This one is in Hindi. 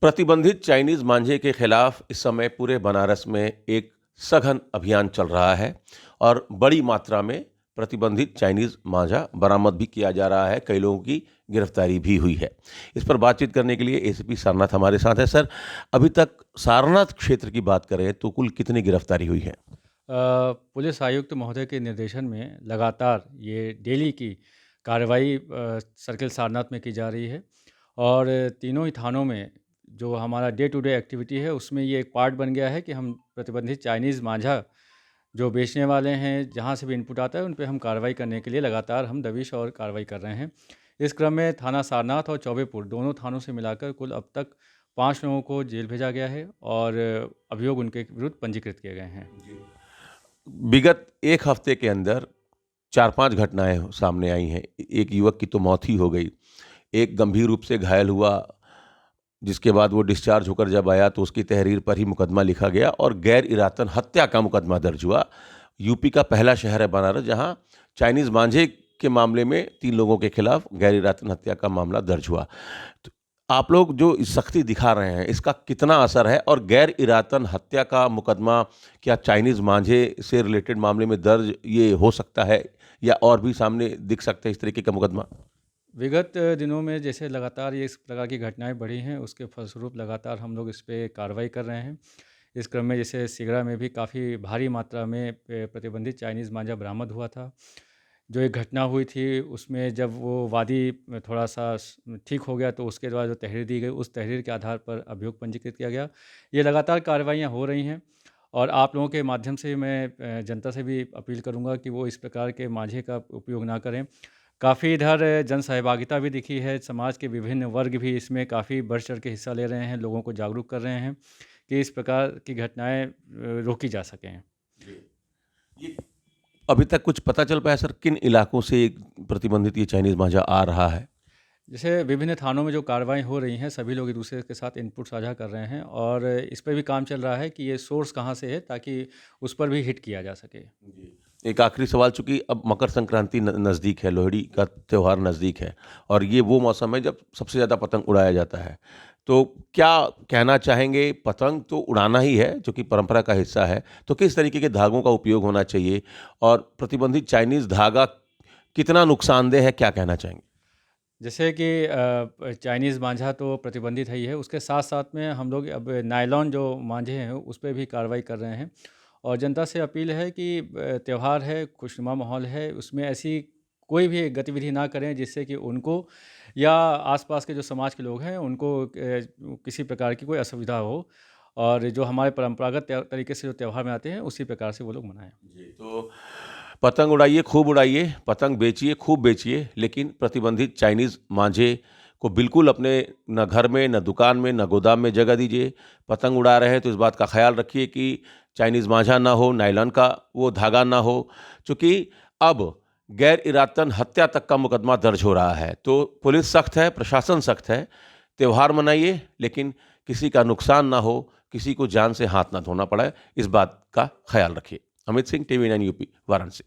प्रतिबंधित चाइनीज मांझे के खिलाफ इस समय पूरे बनारस में एक सघन अभियान चल रहा है और बड़ी मात्रा में प्रतिबंधित चाइनीज मांझा बरामद भी किया जा रहा है। कई लोगों की गिरफ्तारी भी हुई है। इस पर बातचीत करने के लिए एसीपी सारनाथ हमारे साथ है। सर, अभी तक सारनाथ क्षेत्र की बात करें तो कुल कितनी गिरफ्तारी हुई है? पुलिस आयुक्त महोदय के निर्देशन में लगातार ये डेली की कार्रवाई सर्किल सारनाथ में की जा रही है और तीनों ही थानों में जो हमारा डे टू डे एक्टिविटी है उसमें ये एक पार्ट बन गया है कि हम प्रतिबंधित चाइनीज़ मांझा जो बेचने वाले हैं, जहाँ से भी इनपुट आता है उन पे हम कार्रवाई करने के लिए लगातार हम दबिश और कार्रवाई कर रहे हैं। इस क्रम में थाना सारनाथ और चौबेपुर दोनों थानों से मिलाकर कुल अब तक 5 लोगों को जेल भेजा गया है और अभियोग उनके विरुद्ध पंजीकृत किए गए हैं। विगत एक हफ्ते के अंदर 4-5 घटनाएं सामने आई हैं। एक युवक की तो मौत ही हो गई, एक गंभीर रूप से घायल हुआ, जिसके बाद वो डिस्चार्ज होकर जब आया तो उसकी तहरीर पर ही मुकदमा लिखा गया और गैर इरादतन हत्या का मुकदमा दर्ज हुआ। यूपी का पहला शहर है बनारस, जहां चाइनीज मांझे के मामले में 3 लोगों के खिलाफ गैर इरादतन हत्या का मामला दर्ज हुआ। तो आप लोग जो सख्ती दिखा रहे हैं, इसका कितना असर है? और गैर इरादतन हत्या का मुकदमा क्या चाइनीज मांझे से रिलेटेड मामले में दर्ज ये हो सकता है या और भी सामने दिख सकते हैं इस तरीके का मुकदमा? विगत दिनों में जैसे लगातार ये इस प्रकार की घटनाएं बढ़ी हैं, उसके फलस्वरूप लगातार हम लोग इस पे कार्रवाई कर रहे हैं। इस क्रम में जैसे सिगरा में भी काफ़ी भारी मात्रा में प्रतिबंधित चाइनीज़ मांझा बरामद हुआ था। जो एक घटना हुई थी उसमें जब वो वादी थोड़ा-सा ठीक हो गया तो उसके बाद जो तहरीर दी गई, उस तहरीर के आधार पर अभियोग पंजीकृत किया गया। ये लगातार कार्रवाइयाँ हो रही हैं और आप लोगों के माध्यम से मैं जनता से भी अपील करूँगा कि वो इस प्रकार के मांझे का उपयोग ना करें। काफ़ी इधर जन सहभागिता भी दिखी है, समाज के विभिन्न वर्ग भी इसमें काफ़ी बढ़-चढ़ के हिस्सा ले रहे हैं, लोगों को जागरूक कर रहे हैं कि इस प्रकार की घटनाएँ रोकी जा सकें। ये अभी तक कुछ पता चल पाया सर, किन इलाकों से प्रतिबंधित ये चाइनीज मांझा आ रहा है? जैसे विभिन्न थानों में जो कार्रवाई हो रही हैं, सभी लोग एक-दूसरे के साथ इनपुट साझा कर रहे हैं और इस पे भी काम चल रहा है कि ये सोर्स कहाँ से है ताकि उस पर भी हिट किया जा सके। जी। एक आखिरी सवाल, चूंकि अब मकर संक्रांति नज़दीक है, लोहड़ी का त्यौहार नज़दीक है और ये वो मौसम है जब सबसे ज़्यादा पतंग उड़ाया जाता है। तो क्या कहना चाहेंगे? पतंग तो उड़ाना ही है, जो कि परंपरा का हिस्सा है, तो किस तरीके के धागों का उपयोग होना चाहिए और प्रतिबंधित चाइनीज़ धागा कितना नुकसानदेह है, क्या कहना चाहेंगे? जैसे कि चाइनीज़ मांझा तो प्रतिबंधित है ही है, उसके साथ-साथ में हम लोग अब नायलॉन जो मांझे हैं, उस पे भी कार्रवाई कर रहे हैं और जनता से अपील है कि त्योहार है, खुशनुमा माहौल है, उसमें ऐसी कोई भी गतिविधि ना करें जिससे कि उनको या आस-पास के जो समाज के लोग हैं, उनको किसी प्रकार की कोई असुविधा हो और जो हमारे परंपरागत तरीके से जो त्योहार मनाते हैं, उसी प्रकार से वो लोग मनाएँ। जी, तो पतंग उड़ाइए, खूब उड़ाइए, पतंग बेचिए, खूब बेचिए, लेकिन प्रतिबंधित चाइनीज़ मांझे को बिल्कुल अपने न घर में, न दुकान में, न गोदाम में जगह दीजिए। पतंग उड़ा रहे हैं तो इस बात का ख़्याल रखिए कि चाइनीज़ मांझा ना हो, नायलॉन का वो धागा ना हो, चूँकि अब गैर इरादतन हत्या तक का मुकदमा दर्ज हो रहा है। तो पुलिस सख्त है, प्रशासन सख्त है। त्योहार मनाइए, लेकिन किसी का नुकसान ना हो, किसी को जान से हाथ ना धोना पड़े, इस बात का ख़्याल रखिए। Amit Singh, TV 9 UP, Varanasi.